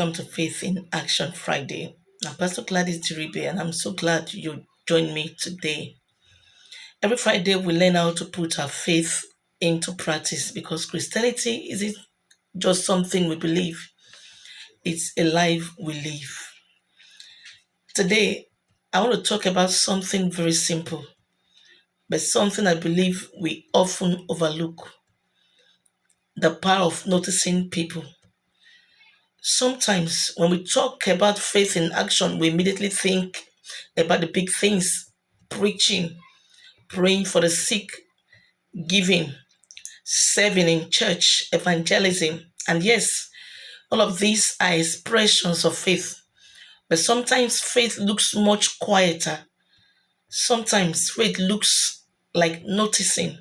Welcome to Faith in Action Friday. I'm Pastor Gladys Diribe, and I'm so glad you joined me today. Every Friday, we learn how to put our faith into practice because Christianity isn't just something we believe, it's a life we live. Today, I want to talk about something very simple, but something I believe we often overlook: the power of noticing people. Sometimes when we talk about faith in action, we immediately think about the big things: preaching, praying for the sick, giving, serving in church, evangelism. And yes, all of these are expressions of faith. But sometimes faith looks much quieter. Sometimes faith looks like noticing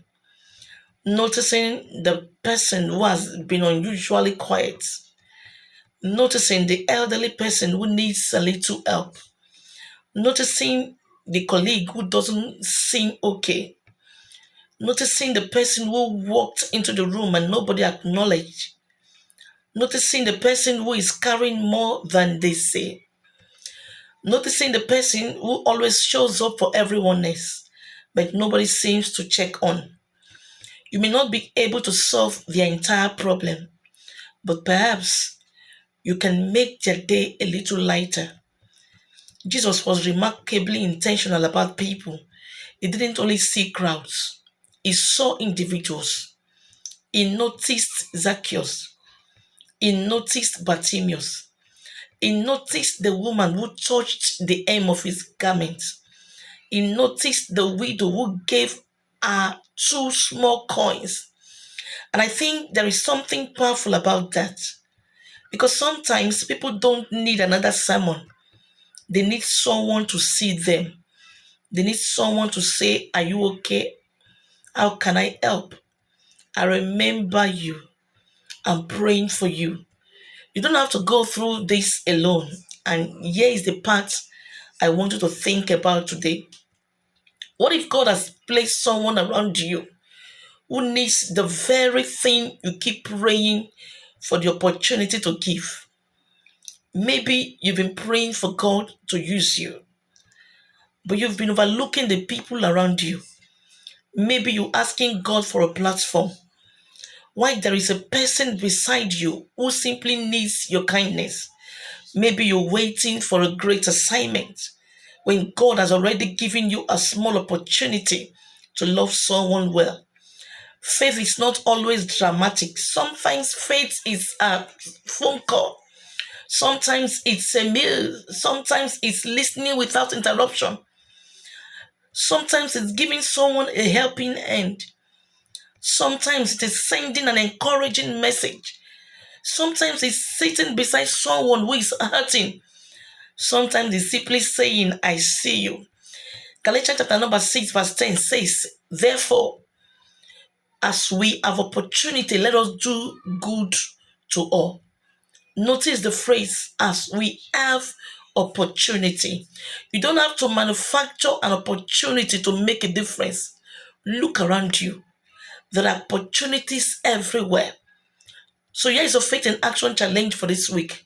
the person who has been unusually quiet, noticing the elderly person who needs a little help, noticing the colleague who doesn't seem okay, noticing the person who walked into the room and nobody acknowledged, noticing the person who is carrying more than they say, noticing the person who always shows up for everyone else, but nobody seems to check on. You may not be able to solve their entire problem, but perhaps you can make their day a little lighter. Jesus was remarkably intentional about people. He didn't only see crowds, he saw individuals. He noticed Zacchaeus. He noticed Bartimaeus. He noticed the woman who touched the hem of his garment. He noticed the widow who gave her two small coins. And I think there is something powerful about that. Because sometimes people don't need another sermon. They need someone to see them. They need someone to say, "Are you okay? How can I help? I remember you. I'm praying for you." You don't have to go through this alone. And here is the part I want you to think about today. What if God has placed someone around you who needs the very thing you keep praying for the opportunity to give? Maybe you've been praying for God to use you, but you've been overlooking the people around you. Maybe you're asking God for a platform, while there is a person beside you who simply needs your kindness. Maybe you're waiting for a great assignment when God has already given you a small opportunity to love someone well. Faith is not always dramatic. Sometimes faith is a phone call. Sometimes it's a meal. Sometimes it's listening without interruption. Sometimes it's giving someone a helping hand. Sometimes it is sending an encouraging message. Sometimes it's sitting beside someone who is hurting. Sometimes it's simply saying, "I see you." Galatians chapter number 6 verse 10 says, "Therefore, as we have opportunity, let us do good to all." Notice the phrase, "as we have opportunity." You don't have to manufacture an opportunity to make a difference. Look around you. There are opportunities everywhere. So here is a faith in action challenge for this week.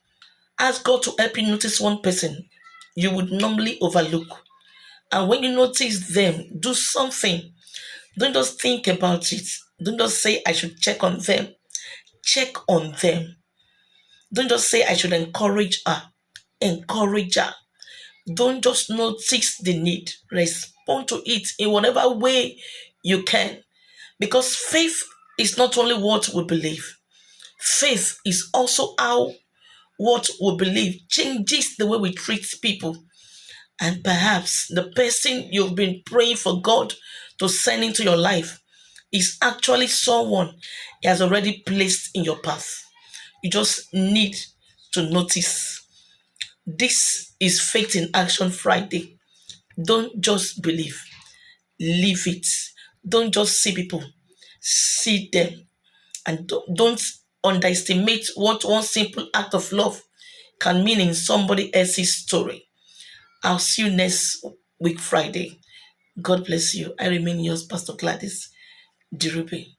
Ask God to help you notice one person you would normally overlook. And when you notice them, do something. Don't just think about it. Don't just say, "I should check on them." Check on them. Don't just say, "I should encourage her." Encourage her. Don't just notice the need. Respond to it in whatever way you can. Because faith is not only what we believe. Faith is also how what we believe changes the way we treat people. And perhaps the person you've been praying for God to send into your life is actually someone He has already placed in your path. You just need to notice. This is Faith in Action Friday. Don't just believe, live it. Don't just see people, see them. And don't underestimate what one simple act of love can mean in somebody else's story. I'll see you next week, Friday. God bless you. I remain yours, Pastor Gladys Dirube.